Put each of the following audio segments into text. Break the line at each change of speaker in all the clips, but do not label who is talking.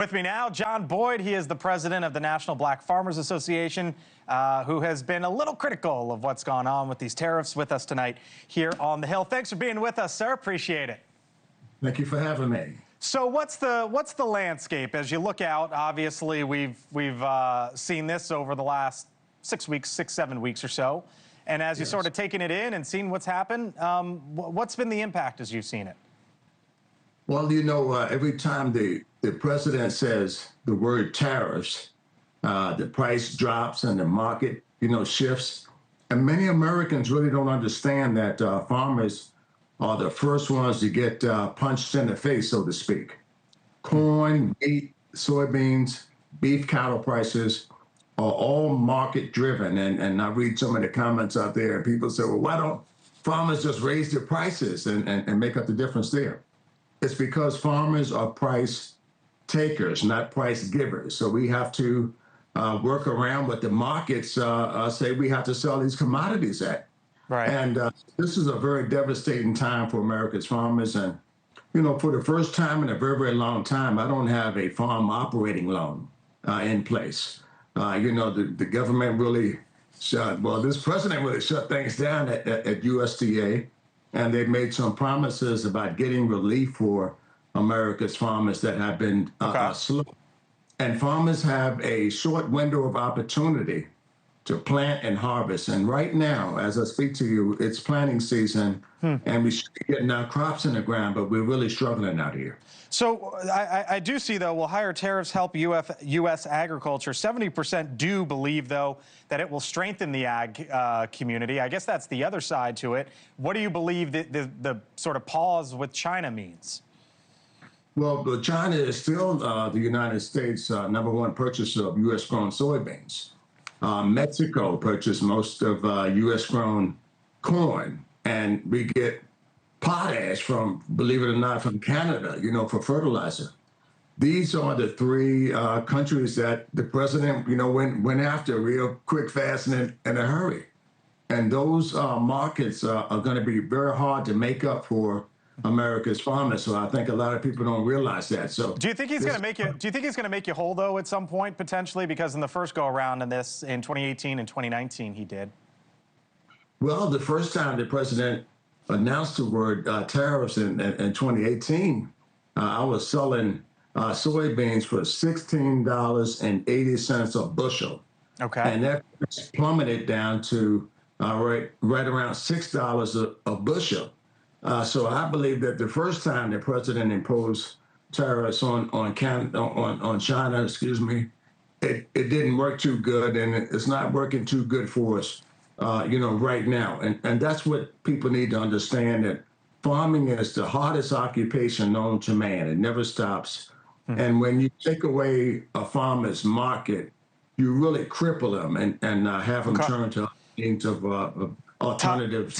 With me now, John Boyd. He is the president of the National Black Farmers Association, who has been a little critical of what's gone on with these tariffs. With us tonight here on the Hill. Thanks for being with us, sir. Appreciate it.
Thank you for having me.
So what's the landscape as you look out? Obviously, we've seen this over the last 6 weeks, 7 weeks or so. And as you sort of taken it in and seen what's happened, what's been the impact as you've seen it?
Well, you know, every time the president says the word tariffs, the price drops and the market, shifts. And many Americans really don't understand that farmers are the first ones to get punched in the face, so to speak. Corn, wheat, soybeans, beef cattle prices are all market driven. And I read some of the comments out there and people say, well, why don't farmers just raise their prices and make up the difference there? It's because farmers are price takers, not price givers. So we have to work around what the markets say we have to sell these commodities at.
Right.
And this is a very devastating time for America's farmers. And, for the first time in a very, very long time, I don't have a farm operating loan in place. The government really this president really shut things down at USDA. And they've made some promises about getting relief for America's farmers that have been slow. And farmers have a short window of opportunity to plant and harvest. And right now, as I speak to you, it's planting season, and we should be getting our crops in the ground, but we're really struggling out here.
So I do see, though, will higher tariffs help U.S. agriculture? 70% do believe, though, that it will strengthen the ag community. I guess that's the other side to it. What do you believe the sort of pause with China means?
Well, China is still the United States' #1 purchaser of U.S.-grown soybeans. Mexico purchased most of U.S.-grown corn, and we get potash from, believe it or not, from Canada, for fertilizer. These are the three countries that the president, went after real quick, fast, and in a hurry. And those markets are going to be very hard to make up for America's farmers. So I think a lot of people don't realize that. So
do you think he's going to make you? Do you think he's going to make you whole, though, at some point potentially? Because in the first go around in this in 2018 and 2019, he did.
Well, the first time the president announced the word tariffs in 2018, I was selling soybeans for $16.80 a bushel.
Okay.
And that plummeted down to right around $6 a bushel. So I believe that the first time the president imposed tariffs on China, it didn't work too good, and it's not working too good for us, right now. And that's what people need to understand, that farming is the hardest occupation known to man. It never stops. And when you take away a farmer's market, you really cripple them and have them turn to means of alternative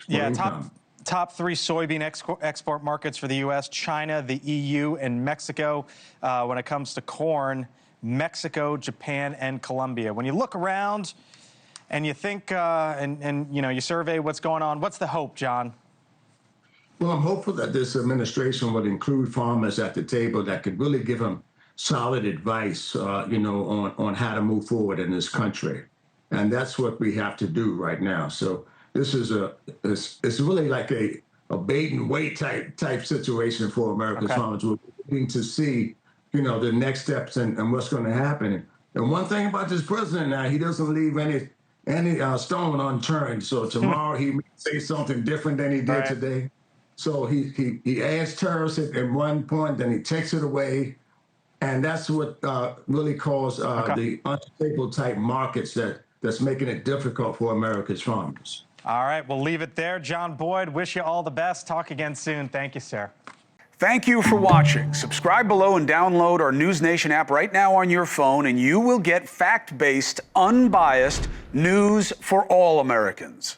income.
Top 3 soybean export markets for the U.S., China, the EU, and Mexico. When it comes to corn, Mexico, Japan, and Colombia. When you look around and you think you survey what's going on, what's the hope, John?
Well, I'm hopeful that this administration would include farmers at the table that could really give them solid advice, on how to move forward in this country. And that's what we have to do right now. So this is it's really like a bait and wait type situation for America's farmers. We're looking to see, the next steps and what's going to happen. And one thing about this president now, he doesn't leave any stone unturned. So tomorrow he may say something different than he did today. So he adds tariffs at one point, then he takes it away. And that's what really caused the unstable type markets that's making it difficult for America's farmers.
All right, we'll leave it there. John Boyd, wish you all the best. Talk again soon. Thank you, sir.
Thank you for watching. Subscribe below and download our NewsNation app right now on your phone, and you will get fact-based, unbiased news for all Americans.